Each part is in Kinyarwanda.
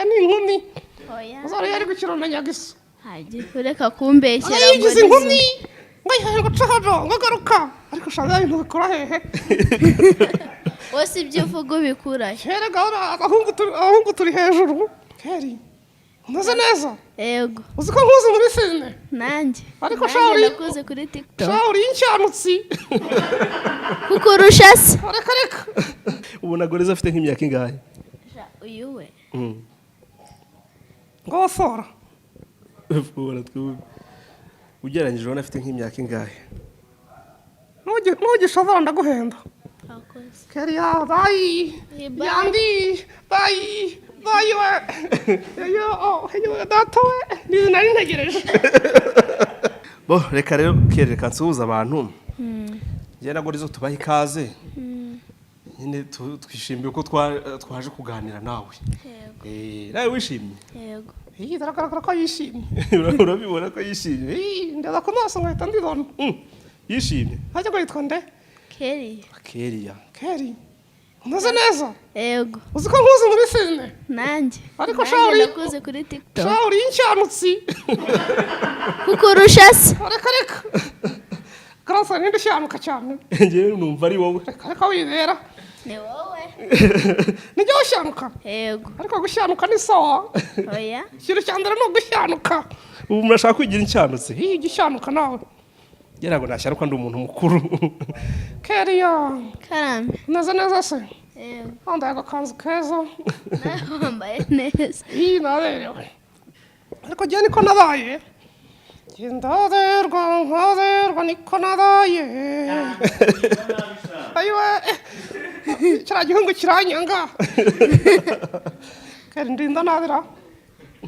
ni inkumi oya uzari yari gukirana nyagiso haje ureka kumbeshyera yigize inkumi ngaye gucahajo ngagaruka ariko shanga ibintu bikora hehe wose ibyo uvuga ubikura kera gahora ahungu turi hejuru keri umaze neza yego uzi ko nkuzi muri filime nanjye ariko shauri nakuze kuri TikTok shauri y'incyamutsi kukurusha se reka ubona Gorizo afite nk'imyaka ingahe uyu we ngo fora ubona twubu ugereranyije ubona afite nk'imyaka ingahe ntugishobora ndaguhenda akoze keri ya bayi yandi bayi we yo data we nizi nari ntegereje bo reka rero reka nsuhuza abantu njye na Gorizo tubaha ikaze nyine twishimiye ko twaje kuganira nawe nawe wishimye yego biragaragara ko yishimye urabibona ko yishimye ndeza ku maso nkahita ndibona yishimye hajya ngo yitwa nde Keriya umaze neza yego uzi ko nkuzi muri filime nanjye ariko shauri nakuze kuri TikTok shauri y'incyamutsi kukurusha se reka karasa ninde ushyanuka cyane njyewe numva ari wowe reka wibera ni wowe nijye ushyanuka yego ariko gushyanuka ni sawa oya ikintu cya mbere ni ugushyanuka ubu murashaka kwigira incyanutse ijya ushyanuka nawe ngira ngo nashyanuka ndi umuntu mukuru keriya karame umeze neza se yego wambaye agakanzu keza nawe wambaye neza naberewe ariko njyewe niko nabaye ndaderwa niko nabaye ayiwe kiriya gihungu kiranyanga keri ndinda nabira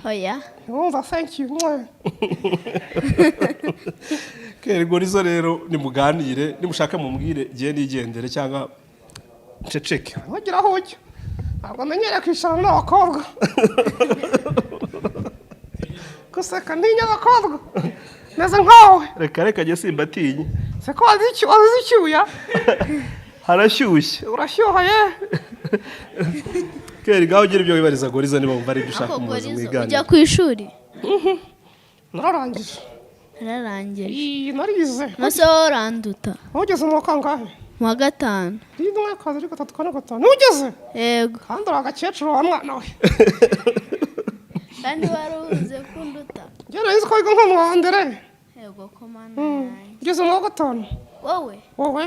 oya wumva thank you Keri Gorizo rero nimuganire nimushaka mumbwire giye nigendere cyangwa nceceke ntugira aho ujya ntabwo amenyereye kwicarana n'abakobwa guseka ntinya abakobwa meze nkawe reka njye simbatinye se ko wazi icyuya harashyushye urashyuha ye Keri gaho ugira ibyo wibariza Gorizo niba wumva ari ibyo ushaka ako umuzi Gorizo mwigane ujya ku ishuri nararangije nararangije narize nose wowe uranduta ntugeze mu wa kangahe mu wa gatanu rimwe kabiri gatatu kane gatanu ntugeze yego kandi uri agakecuru wa mwana we kandi wari uze kunduta njye nari nzi ko wiga nko mu wa mbere yego ko mana yanjye ugeze mu wa gatanu wowe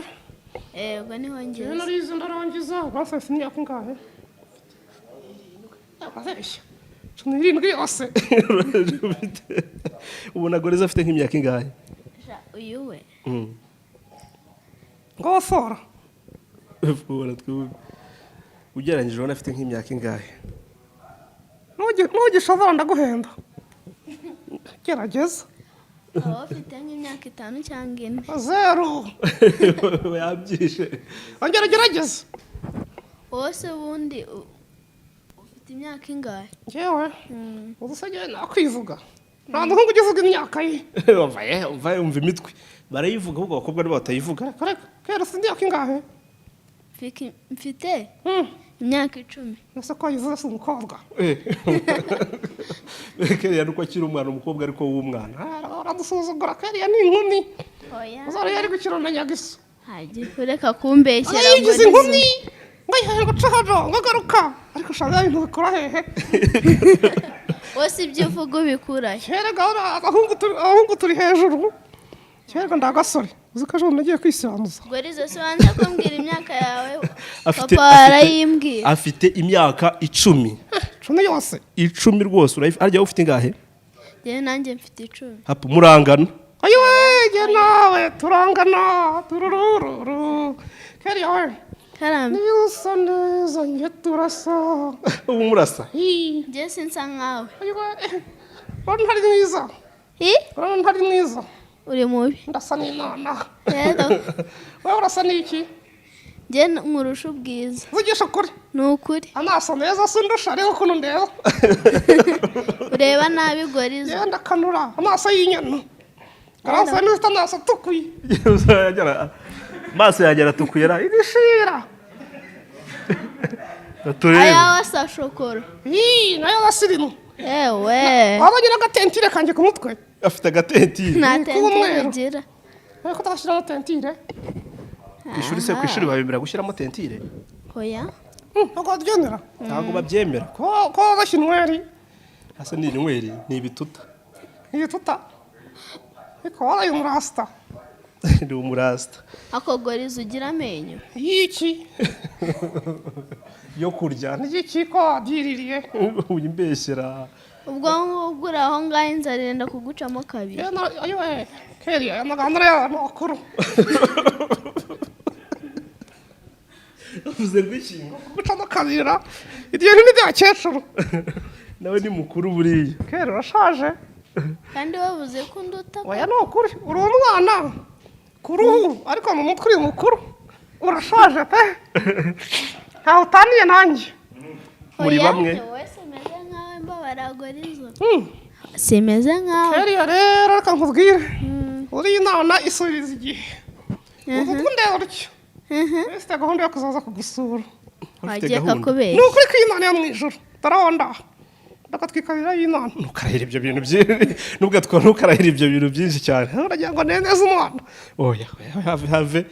yego niho njyewe ngeze narize ndarangiza basese imyaka ingahe abazeshya 17 yose ubona Gorizo afite nk'imyaka ingahe uyu we ngo fora ubona twubu ugereranyije ubona afite nk'imyaka ingahe ntugishobora ndaguhenda gerageza waba ufite nk'imyaka 5 cyangwa 0 yabyishe ongera gerageza wose ubundi ufite imyaka ingahe njyewe udusajye nakwivuga nta muhungu ugivuga imyaka ye umva imitwe barayivuga ahubwo abakobwa nibo batayivuga reka kera si imyaka ingahe mfite imyaka 10 ese ko yivuze si umukobwa Keriya nuko akiri umwana umukobwa ariko w'umwana aradusuzugura keriya ni inkumi oya uzari yari gukirana nyagiso haje ureka kumbeshyera yigize inkumi ngaye gucahajo ngagaruka ariko shanga ibintu bikora hehe wose ibyo uvuga ubikura kera gahora ahungu turi hejuru kera ndagasore uzi ko ejo nagiye kwisiranduza Gorizo se wanze kumbwira imyaka yawe papa warayimbwiye afite imyaka 10 yose 10 rwose arya ufite ingahe njyewe nanjye mfite 10 hapo murangana ayiwe jye nawe turangana turururu keriya we karame niba usa neza njye turasa ubu murasa njye sinsa nkawe ayiwe urabona ntari mwiza urabona ntari mwiza uri mubi ndasa n'inana rero wowe urasa n'iki njye nkurusha ubwiza vugisha ukuri ni ukuri amaso meza si ndusha reba ukuntu ndeba ureba nabi Gorizo njyewe ndakanura amaso y'inyana garasa n'izita amaso atukuye maso yanjye aratukuye ra igishira aya wasa shokora nayo basirimu ewe wabagira agatentire kanjye ku mutwe afite agatentire nta tentire ugira ariko utashyiramo tentire ku ishuri babemera gushyiramo tentire oya ntabwo babyemera ntabwo babyemera ko bagashya inyweri hasa ni inyweri ni ibituta ariko waraye umurasita ni umurasita ako Gorizo ugira amenyo y'iki yo kurya n'igiki ko wabyiririye uyimbeshyera ubwo ngubwo uri aho ngaho inzara irenda kugucamo kabiri ayowe keri aya magambo ari y'abantu bakuru avuze rw'ikingo gucamo kabira igihe n'ibyakecuru nawe ni mukuru buriya keri urashaje kandi wabuze ko nduta oya ni ukuri uri umwana ku ruhu ariko mu mutwe uri mukuru urashaje pe ntawe utaniye nanjye muri bamwe wese meze nkawe mbabara Gorizo simeze nkawe keriya rero reka nkubwire uriya inama isubiza igihe ubu ndeba utyo ufite gahunda yo kuzaza kugusura wagiye kakubeshya ni ukuri ko iyi Imana yo mu ijuru tarabonda bakatwikarira y'Imana ntukarahira ibyo bintu byinshi ntukarahira ibyo bintu byinshi cyane uragira ngo neza umwana oya have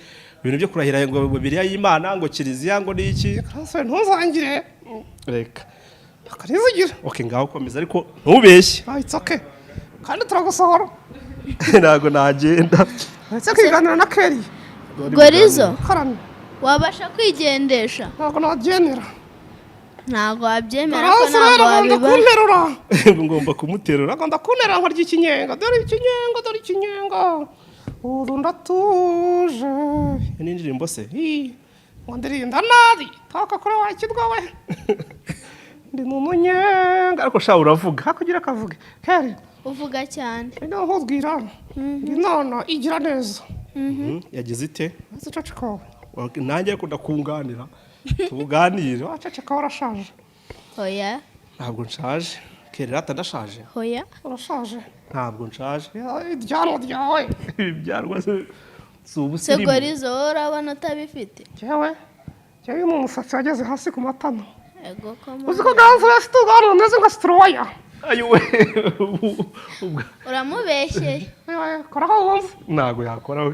ibintu byo kurahira ngo Bibiliya y'Imana ngo kiliziya ngo ni iki ntuzangire reka akarizigira okay ngaho komeza ariko ntubeshye it's okay kandi turagusohora ntago nagenda ndetse kwiganira na Keri Gorizo karame wabasha kwigendesha ntabwo nabyemera ntabwo wabyemera ko ntabwo wabiba ngomba kumuterura agomba kunterura nkarya ikinyenga dore ikinyenga ubu ndatuje ni indirimbo se ngo ndirinda nari taka kure wakidwa we ndi mu munyenga ariko sha uravuga hakugira akavuge Keri uvuga cyane ino nkubwira inana igira neza yagize ite zicacikawe nanjye ariko ndakunganira tuganire waceceka warashaje oya ntabwo nshaje Keri rata ndashaje oya urashaje ntabwo nshaje iryano ryawe ibyarwa si se ubusirimu Gorizo wowe urabona utabifite yewe mu musatsi wageze hasi ku matama ego uzi ko ganze urafite ubwanwa bumeze nka situruwaya ayiwe uramubeshyeye koraho wumva ntabwo yakoraho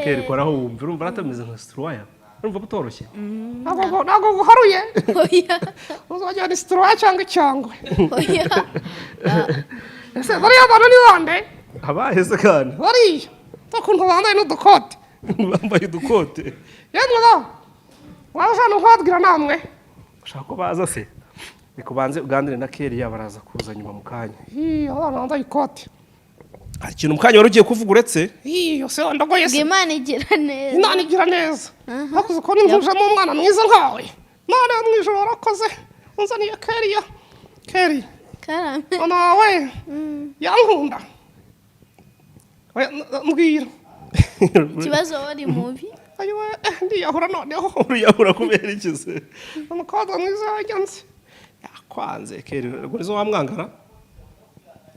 Keri koraho wumva urumva aratameze nka situruwaya urumva butoroshye ntabwo guharuye oya uzagira ni situruwaya cyangwa icyangwe oya ese bariya bantu ni bande abaheze kandi bariya ukuntu bambaye n'udukote bambaye udukote yemwe da waje hano nkababwira namwe ushaka ko baza se bikubanze ugandire na Keri baraza kuza nyuma mu kanya abana bambaye ikote hari ikintu mu kanya wari ugiye kuvuga uretse yose wandagoye se Imana igira neza Imana igira neza hakuze ko ninjujemo umwana mwiza nkawe Imana yo mu ijuru warakoze unzaniye Keri karame mama wawe yankunda mbwira ikibazo wari mubi ayiwe ndiyahura noneho uriyahura kubera iki se umukobwa mwiza wagenze yakwanze Keri Gorizo wamwangara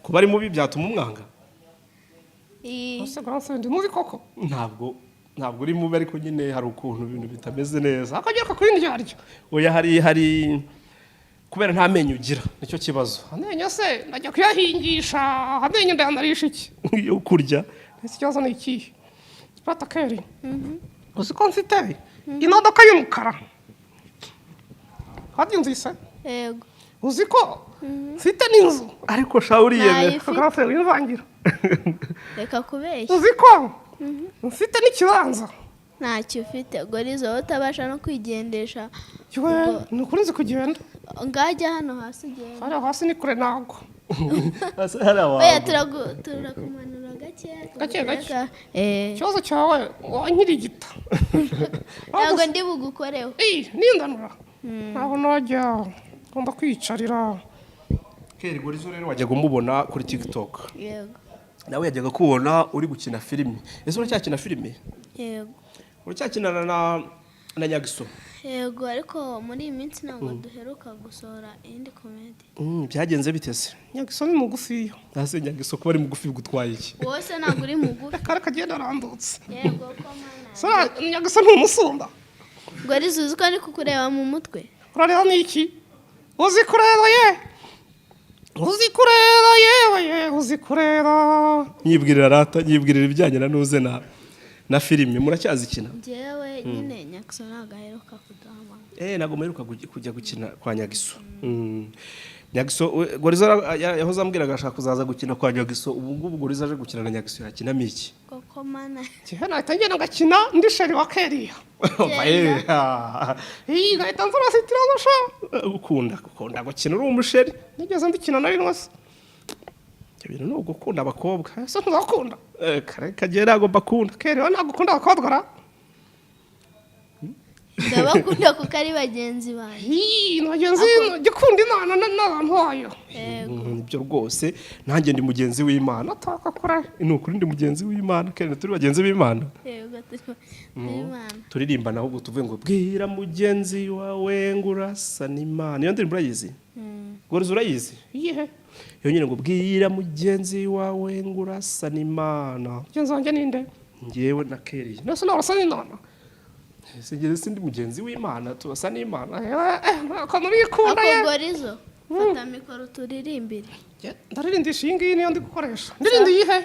kuba ari mubi byatuma umwanga ese granse ndi mubi koko ntabwo uri mubi ariko nyine hari ukuntu ibintu bitameze neza akagera kakwindyaryo oya hari kubera nta menyo ugira nicyo kibazo amenyo se najya kuyahingisha amenyo ndayanarisha iki yo kurya ese ikibazo ni ikihe Rata Keri uzi ko mfite imodoka y'umukara habyumvise yego uzi ko mfite n'inzu ariko sha uriyemera granse wimvangira reka kubeshya uzi ko mfite n'ikibanza ntacyo ufite Gorizo wowe utabasha no kwigendesha ni ukuri nzi kugenda ngajya hano hasi ugenda hariya hasi ni kure ntabwo oya turakumanura gake ikibazo cyawe wankirigita ntabwo ndi bugukoreho nindanura ntabwo najya ngomba kwiyicarira Keri Gorizo rero wajyaga umubona kuri TikTok yego nawe yajyaga kubona uri gukina filime ese uracyakina filime yego uracyakinana na Nyagiso yego ariko muri iyi minsi ntabwo duheruka gusohora indi komedi byagenze bitese Nyagiso ni mugufiya ntase Nyagiso kuba ari mugufi gutwaye iki wose ntabwo uri mugufi kare kagenda arambutse yego ko mana Nyagiso ntumusumba Gorizo uzi ko ari kukureba mu mutwe kurarira ni iki uzi kurera ye uzi kurera yewe uzi kurera nyibwirira rata nyibwirira ibijyanye na nuze na filime muracyazikina njyewe nyine nyagiso ntabwo aheruka kuduhamagara ntabwo mperuka kujya gukina kwa nyagiso nyagiso Gorizo yahoze ambwiraga ashaka kuzaza gukina kwa nyagiso ubu ngubu Gorizo aje gukina na nyagiso yakinamo iki koko mana njyewe nahita ngenda ngakina ndi sheri wa keriya ngahita nzurasitira nusha ukunda gukina uri umusheri nigeze mbikina nari nwese ibyo bintu ni ugukunda abakobwa ese ntuzakunda kagiye ntabwo mbakunda keriya ntabwo ukunda abakobwa ra ndabakunda kuko ari bagenzi banjye bagenzi gikunda imana n'abantu bayo nibyo rwose nanjye ndi mugenzi w'Imana ataka kure ni ukuri ndi mugenzi w'Imana kandi turi bagenzi b'Imana turirimbana ahubwo tuvuye ngo bwira mugenzi wawe ngo urasa n'Imana iyo ndirimbo urayizi Gorizo urayizi iyihe iyo nyine ngo bwira mugenzi wawe ngo urasa n'Imana mugenzi wanjye ninde njyewe na Keriya nese nawe urasa n'Imana sigere sindi mugenzi w'Imana turasa n'Imana akantu bikunda ye Gorizo fata mikoro turirimbire ndaririmbisha iyi ngiyi niyo ndi gukoresha ndirimba iyihe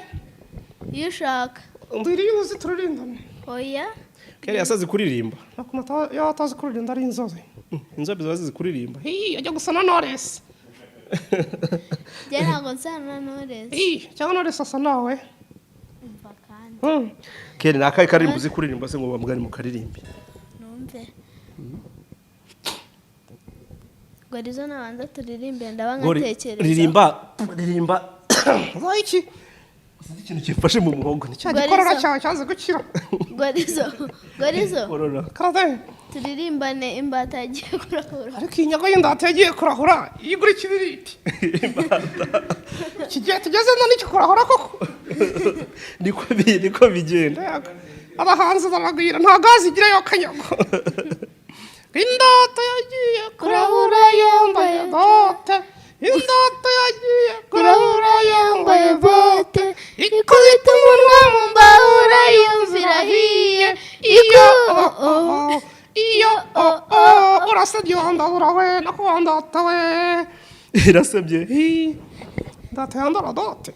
iyo ushaka ndiriyo uzi turirimbane oya Keriya asazi kuririmba iyo atazi kuririmba ari inzobe inzobe ziba zizi kuririmba ajya gusa na Knowless njye ntabwo nsa na Knowless cyangwa Knowless asa nawe umva kandi Keriya ni akahe karirimbo uzi kuririmba se ngo bamugane mu karirimbi numve Gorizo nabanza turirimbe ndaba nkatekereza ririmba iki ikintu kifashe mu muhogo ni cya gikorora cyawe cyaze gukira Gorizo karade turirimbane imbata yagiye kurahura ariko iyi nyago y'indata yagiye kurahura igura ikibiriti kigiye tugeze no n'iki kurahura koko niko bigenda abahanzi baragwira nta gazi igira yo kanyago indata yagiye kurahura yambaye bote indata yagiye kurahura yambaye bote ikubita umunwa mu mbahura yumvira hiye iyo urasabye wandabura we no kuwandata we irasabye ndata yandara dote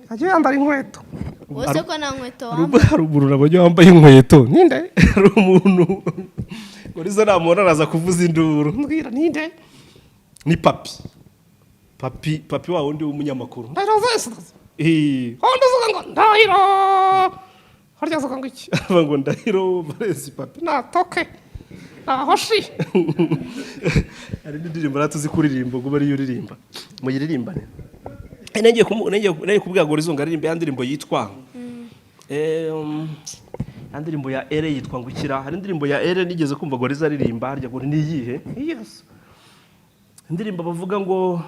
yagiye yambara inkweto wose ko nta nkweto wambaye haruguru nabonye wambaye inkweto ninde hari umuntu Gorizo namubona araza kuvuza induru mbwira ninde ni papi wa wundi w'umunyamakuru ndahiro vese hondi uvuga ngo ndahiro harya avuga ngo iki avuga ngo ndahiro barezi papi natoke nahoshi hari n'indirimbo natuzi kuririmba ngo bariyo uririmba muyiririmbane ngiye kubwira Gorizo ngo aririmbe ya ndirimbo yitwa indirimbo ya ere yitwa ngo ikira hari indirimbo ya ere nigeze kumva Gorizo aririmba harya ngo ni iyihe yes indirimbo bavuga ngo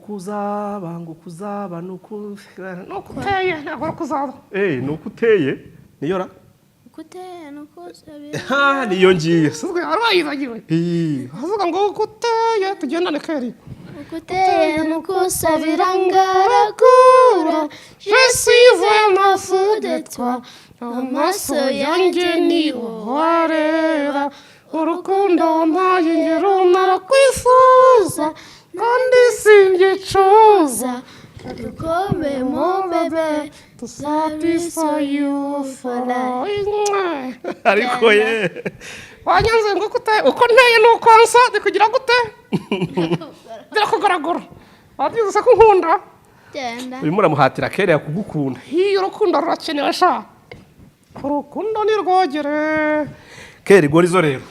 kuzaba nukuteye ntabwo kuzaba nuko uteye niyora ukuteye nukusabira niyo ngiye sizwe arayibagiwe avuga ngo ukuteye tugendane Keri ukuteye nukusabira ngarakura je suis vraiment fou de toi amaso yanjye ni warera urukundo mpaye ngero narakwifuza kandi singicuza dukome mon bébé to satisfy you for life ariko ye wanyanze ngo uko nteye nuko nsa bikugira gute birakugaragara wabyuze ko nkunda genda urimo uramuhatira Keriya kugukunda urukundo rurakenewe sha urukundo ni rwogere Keriya Gorizo rero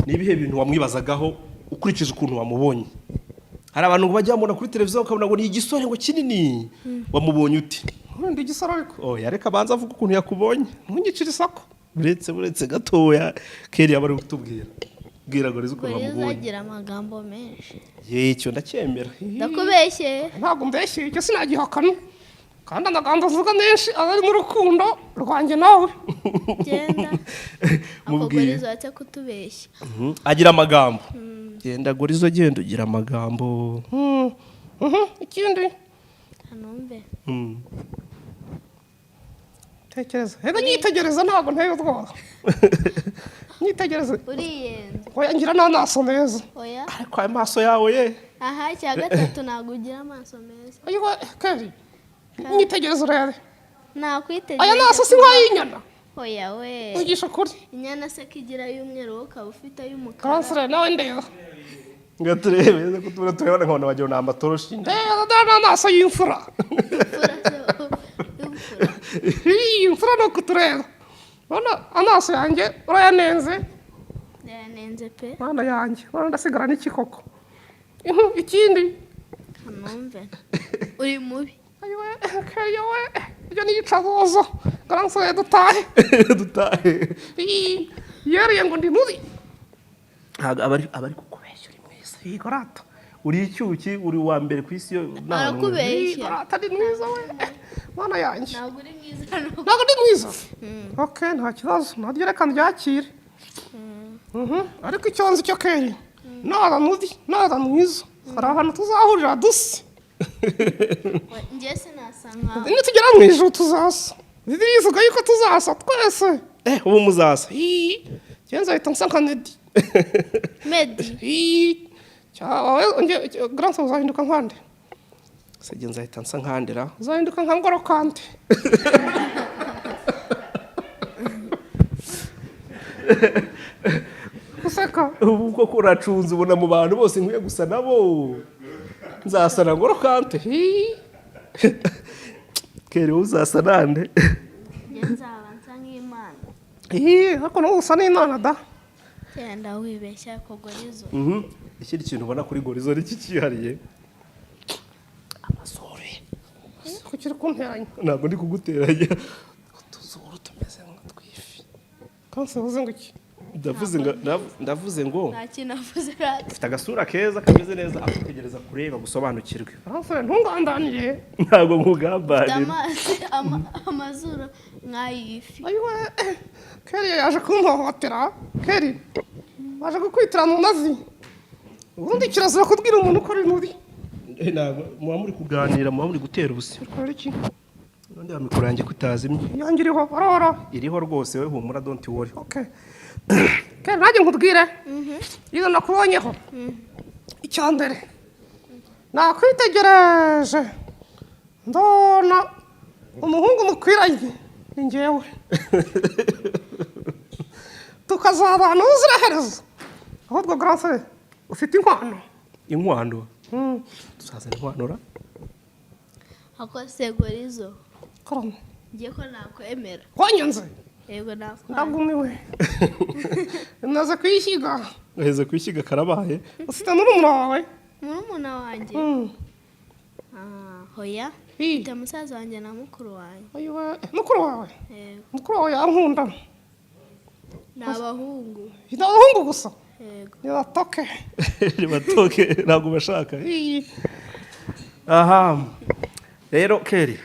ni ibihe bintu wamwibazagaho ukurikije ukuntu wamubonye hari abantu ngo bajya bamubona kuri televiziyo ukabona ngo ni igisore ngo kinini wamubonye uti ndi igisore ariko yareka abanza avuga ukuntu yakubonye ntugicire isako buretse gatoya Keriya bari kutubwira bwira Gorizo ukuntu Gorizo wamubonye agira amagambo menshi icyo ndacyemera ndakubeshye ntabwo mbeshye icyo sinagihakana kandi amagambo avuga menshi aba ari mu rukundo rwanjye nawe genda ako Gorizo atse kutubeshya agira amagambo genda Gorizo genda ugira amagambo ikindi ntumve tekereza reka nyitegereza ntabwo nteye ubwoba nyitegereze uriyenze oya ngira n'amaso meza oya ariko aya maso yawe ye aha icya gatatu ntabwo ugira amaso meza ayiwe keri nyitegereze urebe nakwitegereza aya maso si nk'ay'inyana oya we ugisha ukuri inyana se kigira y'umweru wowe ukaba ufite ay'umukara kansere nawe ndeba ngo turebe ko tubona turebana nkabona wagira ngo ni amatoroshi ndeba n'amaso y'imfura imfura ni uko tureba urabona amaso yanjye urayanenze yanenze pe mana yanjye urabona ndasigara n'iki koko ikindi numve uri mubi ayiwe keriyo we ibyo ni iyicarubozo kansere dutahe yeriye ngo ndi mubi abari kukubeshya uri mwiza igorata uri icyuki uri uwa mbere ku isi yo arakubeshya igorata ni mwiza we mana yanjye ntabwo uri mwiza ntabwo ndi mwiza okay nta kibazo naryo reka ndyakire ariko icyo nzi cyo keri naba mubi naba mwiza hari ahantu tuzahurira dusa njye sinasa nkawe nitugera mu ijuru tuzasa bibiliya ivuga yuko tuzasa twese ubu muzasa genza ahita nsa nka nedi medi garanse uzahinduka nkande se genza ahita nsa nkandera uzahinduka nka ngoro kante guseka ubu koko uracunze ubona mu bantu bose nkwiye gusa nabo nzasa na ngoro kante kere uzasa nande njye nzaba nsa nk'imana ariko nawe usa n'imana da genda wibeshya ko Gorizo ikindi kintu ubona kuri Gorizo ni kikihariye amazuru ko kiri kunteranya ntabwo ndi kuguteranya utuzuru tumeze nk'utwifi kanse uvuze ngo iki ndavuze ngo nta kintu avuze rati ufite agasura keza kameze neza akutegereza kureba gusobanukirwe kanse ntungandanire ntabwo nkugambanira amazi amazuru nk'ay'ifi ayiwe keri yaje kumpohotera keri waje gukwitira mu mavi ubundi kirazira kubwira umuntu uko ari mubi ntabwo muba muri kuganira muba muri gutera ubusa ukora iki ubundi wa mikoro yanjye kutazimye yanjye iriho arora iriho rwose we humura don't worry okay keri nanjye nkubwire iyo nakubonyeho icya mbere nakwitegereje ndona umuhungu mukwiranye ni njyewe tukazabana ubuziraherezo ahubwo garanse ufite inkwano tuzazana inkwanura ako se Gorizo karame ngiye ko nakwemera wanyanze yego nakwemera ndagumiwe naze kuyishyiga gaheze kwishyiga karabaye ufite n'urumuna wawe murumuna wanjye hoya mfite musaza wanjye na mukuru wanjye ayiwe mukuru wawe yego mukuru wawe yankunda ni abahungu ni abahungu gusa yego nibatoke batoke ntabwo bashaka aha rero keri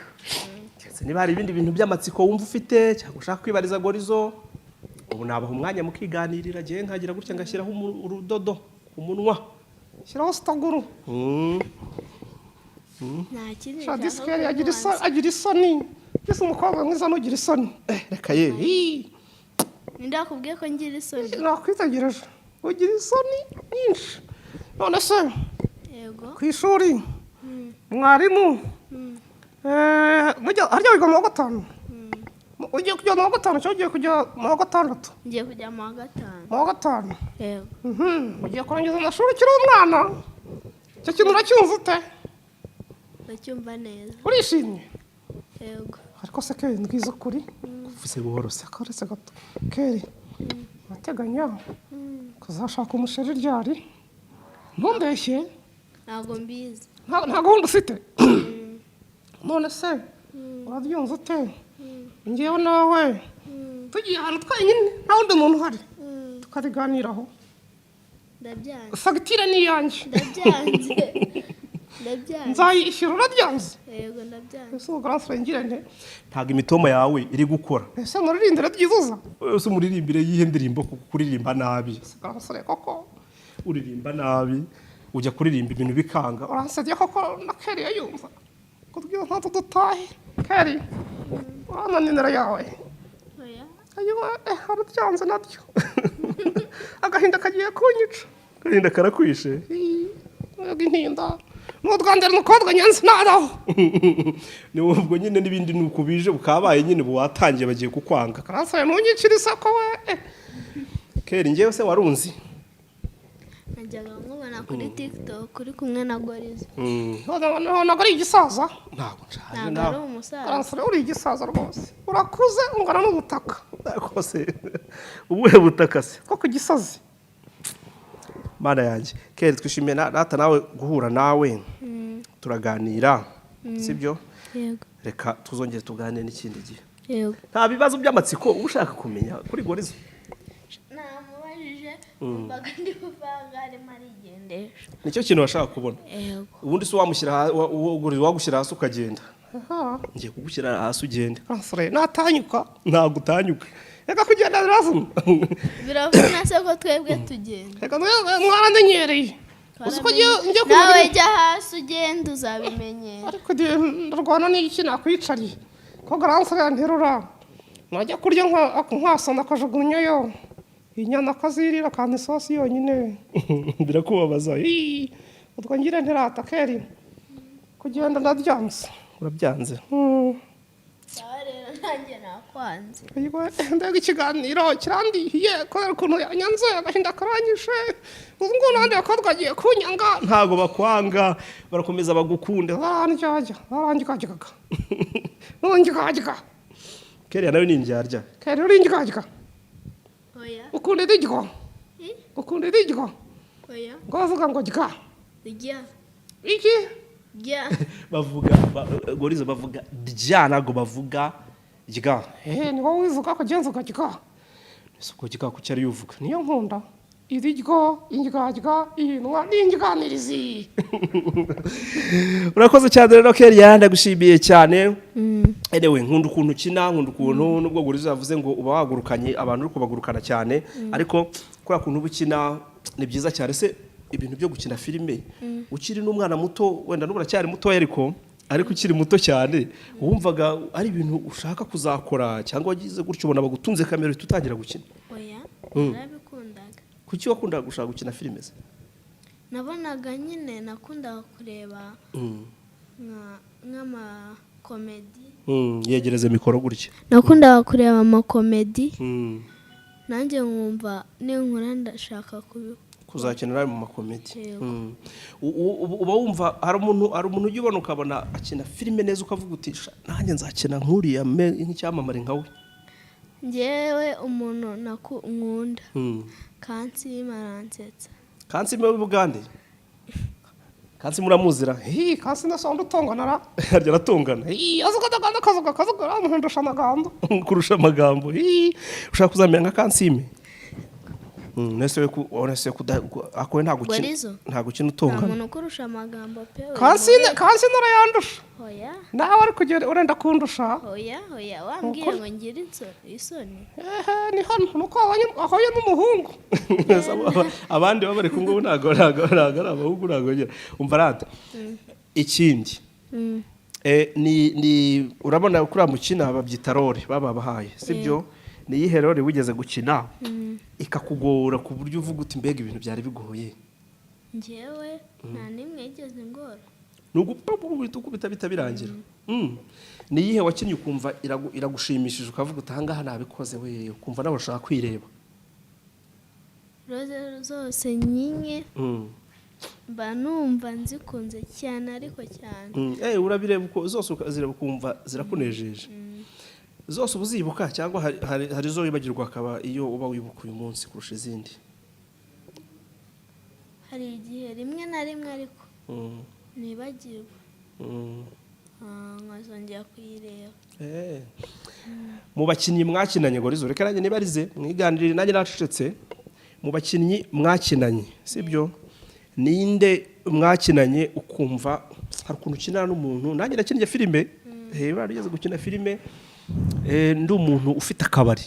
niba hari ibindi bintu by'amatsiko wumva ufite cyangwa ushaka kwibariza Gorizo ubu nabaha umwanya mukiganirira agiye nkagira gutya ngashyiraho urudodo ku munwa shyiraho sitaguru nta kindi shadisikeri agira isoni mbese umukobwa mwiza ntugira isoni reka ye ninde wakubwiye ko ngira isoni nakwitegereje ugira isoni nyinshi none se yego ku ishuri mwarimu harya wiga mu wa gatanu ugiye kujya mu wa gatanu cyangwa ugiye kujya mu wa gatandatu ngiye kujya mu wa gatanu mu wa gatanu yego ugiye kurangiza amashuri ukiri umwana icyo kintu uracyumva ute ndacyumva neza urishimye yego ariko se keri mbwiza ukuri ufise buhoro se akaretse gato keri urateganya kuzashaka umusheri ryari ntumbeshye ntabwo mbizi nta gahunda ufite none se urabyumva ute ngewe nawe tugiye ahantu twenyine nta wundi muntu uhari tukabiganiraho ndabyanze fagitire ni iyanjye ndabyanze nzayishyura urabyanze yego ndabyanze ese ubugaranse ngire nte ntabwo imitoma yawe iri gukora ese muririmbire byibuza ese umuririmbire yihe ndirimbo kuko kuririmba nabi ugaranse koko uririmba nabi ujya kuririmba ibintu bikanga uransabye koko na keri yayumva kubwira mpamvu dutahe keri urabona nimero yawe oya ayiwe harabyanze nabyo agahinda kagiye kunyica. Agahinda karakwishe. Intinda n'utwandira umukobwa nyanza naraho. Ni ubwo nyine n'ibindi nukubije bukabaye nyine buwatangiye bagiye kukwanga. Karansaye ntunyicira isako we. Kera njyewe se warunzi. najyaga nkubona kuri TikTok kuri kumwe na Gorizo. Ntabwo ari igisaza. Ntabwo nshaje Ntabwo nawe. ari umusaza. Karansaye uri igisaza rwose. Urakuze ungana n'ubutaka. Kose ubuhe butaka se Ko ku gisozi. mana yanjye Kera twishimiye nata nawe guhura nawe turaganira sibyo Yego. reka tuzongere tuganire n'ikindi gihe Yego. nta bibazo by'amatsiko uba ushaka kumenya kuri Gorizo Namubajije mbaga ndi kuvanga arimo arigendesha. nicyo kintu washaka kubona Yego. ubundi se wamushyira Gorizo wagushyira hasi ukagenda Aha. ngiye kugushyira hasi ugende Karansaye natanyuka. ntabwo utanyuka Reka kugenda biravuna. Biravuna se ko twebwe tugenda. Reka mwaramenyereye. Uzi ko njye Nawe jya hasi ugenda uzabimenyera. ariko ndarwana n'iki nakwicariye. Ko Karansaye nterura. Najya kurya nkasana akajugunyayo. Inyana akazirira kandi isosi yonyine. birakubabaza Utwo ngira ntirata Keri. Kugenda ndabyanze. urabyanze Sawa rero nanjye nakwanze. Mbega ikiganiro kirandihiye kubera ukuntu yanyanze agahinda karanyishe. Ubu ngubu n'abandi bakobwa bagiye kunyanga. ntago bakwanga barakomeza bagukunde Barangikajyaga. Nungikajyaga. Kera nawe ni indyarya Keri uringikajyaga. Oya. Ukunda iriryo. Eh? Ukunda iriryo. Oya. Ngo bavuga ngo jya. Rya. Iki? Rya. bavuga Gorizo bavuga rya ntago bavuga rya Ni wowe wivuga ko genza ukajya. isuko rya ku cyari yuvuga Niyo nkunda. Iriryo, injyajya, inwa n'injyanirizi. urakoze cyane rero Kera ndagushimiye cyane anyway nkunda ukuntu ukina nkunda ukuntu nubwo Gorizo yavuze ngo uba wagurukanye abantu uri kubagurukana cyane ariko kuri kuntu uba ukina ni byiza cyane se ibintu byo gukina filime ukiri n'umwana muto wenda n'ubura cyari muto ariko ukiri muto cyane wumvaga ari ibintu ushaka kuzakora cyangwa wagize gutyo ubona bagutunze kamera tutangira gukina Oya. Narabikundaga. kuki wakundaga gushaka gukina filime se Nabonaga nyine nakundaga kureba nk'amakomedi. yegereze mikoro gutya Nakundaga kureba amakomedi. Nanjye nkumva ninkura ndashaka kuzakenera mu makomedi Yego. uba wumva hari umuntu ujya ubona ukabona akina filime neza ukavuga uti nanjye nzakina nk'uriya nk'icyamamare nkawe njyewe umuntu nkunda kansima aransetsa. kansime w'Ubugande kansime uramuzira Kasi ndasonda utongana ra. harya aratongana Azuka daganda kazuka ramuhindusha amagambo. kurusha amagambo ushaka kuzamera nka kansime nese akowe nta Gorizo. gukina Nta utongana muntu ukurusha amagambo pe. Kasi urayandusha. Oya. Nawe ari kugenda urenda kundusha. Oya. Wambwiye ngo ngire isoni. Ni hano nuko ahoye n'umuhungu. abandi baba bari kumwe ntago ari abahungu ntago ngira umva rata ikindi ni urabona kuri mukina babyita role babahaye sibyo ni iyihe role wigeze gukina ikakugora ku buryo uvuga uti mbega ibintu byari bigoye njyewe nta n'imwe yigeze ngora. ukubita bita birangira ni iyihe wakinnye ukumva iragushimishije ukavuga uti ahangaha nabikoze we ukumva nawe ushaka kwireba roze zose nyinye mba numva nzikunze cyane ariko cyane urabireba uko zose ukazireba ukumva zirakunejeje zose uba uzibuka cyangwa hari izo wibagirwa akaba iyo uba wibuka uyu munsi kurusha izindi hari igihe rimwe na rimwe ariko nibagirwa nkazongera kuyireba. mu bakinnyi mwakinanye Gorizo reka nanjye nibarize mwiganirire nanjye nacecetse mu bakinnyi mwakinanye sibyo ninde mwakinanye ukumva hari ukuntu ukinana n'umuntu nanjye nakinnye filime barigeze gukina filime ndi umuntu ufite akabari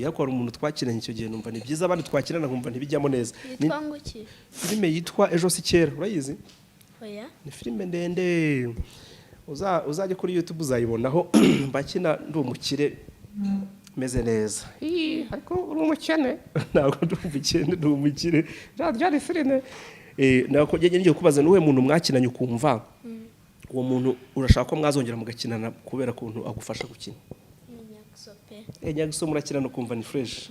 ariko hari umuntu twakinanye icyo gihe numva ni byiza abandi twakinana nkumva ntibijyamo neza yitwa nguki filime yitwa ejo si kera urayizi oya ni filime ndende uzajya kuri YouTube uzayibonaho mbakina ndi umukire meze neza ariko uri umukene ntabwo ndi umukene ndi umukire ryari filime nako ngiye kubaza n'uwe muntu mwakinanye ukumva uwo muntu urashaka ko mwazongera mugakinana kubera kuntu agufasha gukina nyagiso murakina no kumva ni fresh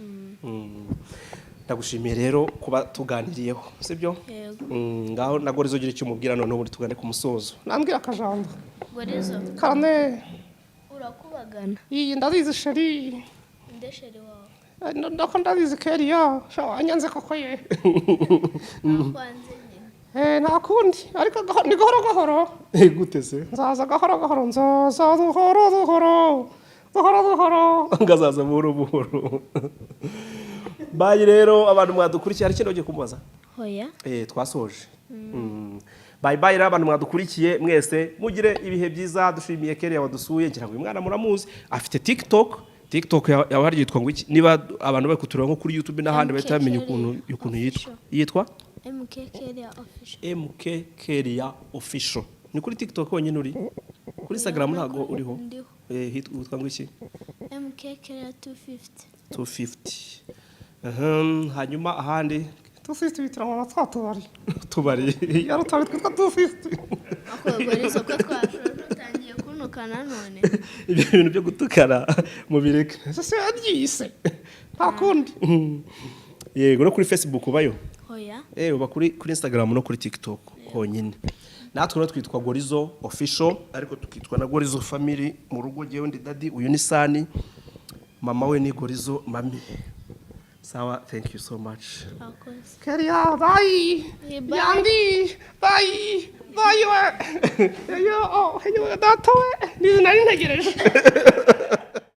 ndagushimiye rero kuba tuganiriyeho sibyo ngaho na Gorizo gira icyo umubwira none ubu tugane ku musozo nambwira akajambo Gorizo karame urakubagana iyi ndabizi sheri ndesheri wawe ndako ndabizi keriya anyanze koko ye nakwanze nyine nta kundi ariko ni gahoro gahoro gute se nzaza gahoro gahoro nzaza buhoro ngazaza buhoro buhoro bayi rero abantu mwadukurikiye hari ikintu ugiye kumubaza hoya twasoje bayi rero abantu mwadukurikiye mwese mugire ibihe byiza dushimiye Keriya wadusuye ngira ngo uyu mwana muramuzi afite TikTok yawe hari yitwa ngo iki niba abantu bari kutureba nko kuri YouTube n'ahandi bahita bamenya ukuntu yitwa MK Keriya official ni kuri TikTok honyine uri kuri Instagram ntago uriho hitwa ngo iki MK Keriya 250 hanyuma ahandi 250 bitiramo na twatubari tubari yarutari twitwa 250 ako Gorizo ko twashotangiye kunukana none ibyo bintu byo gutukana mu bireke se yaryise nta kundi yego no kuri Facebook ubayo hoya uba kuri Instagram no kuri TikTok honyine natwe rero twitwa Gorizo official ariko tukitwa na Gorizo family mu rugo jewe ndi daddy uyu ni Sani mama we ni Gorizo mami sawa thank you so much Keriya bye yandi bye we yo data we ni nari ntegereje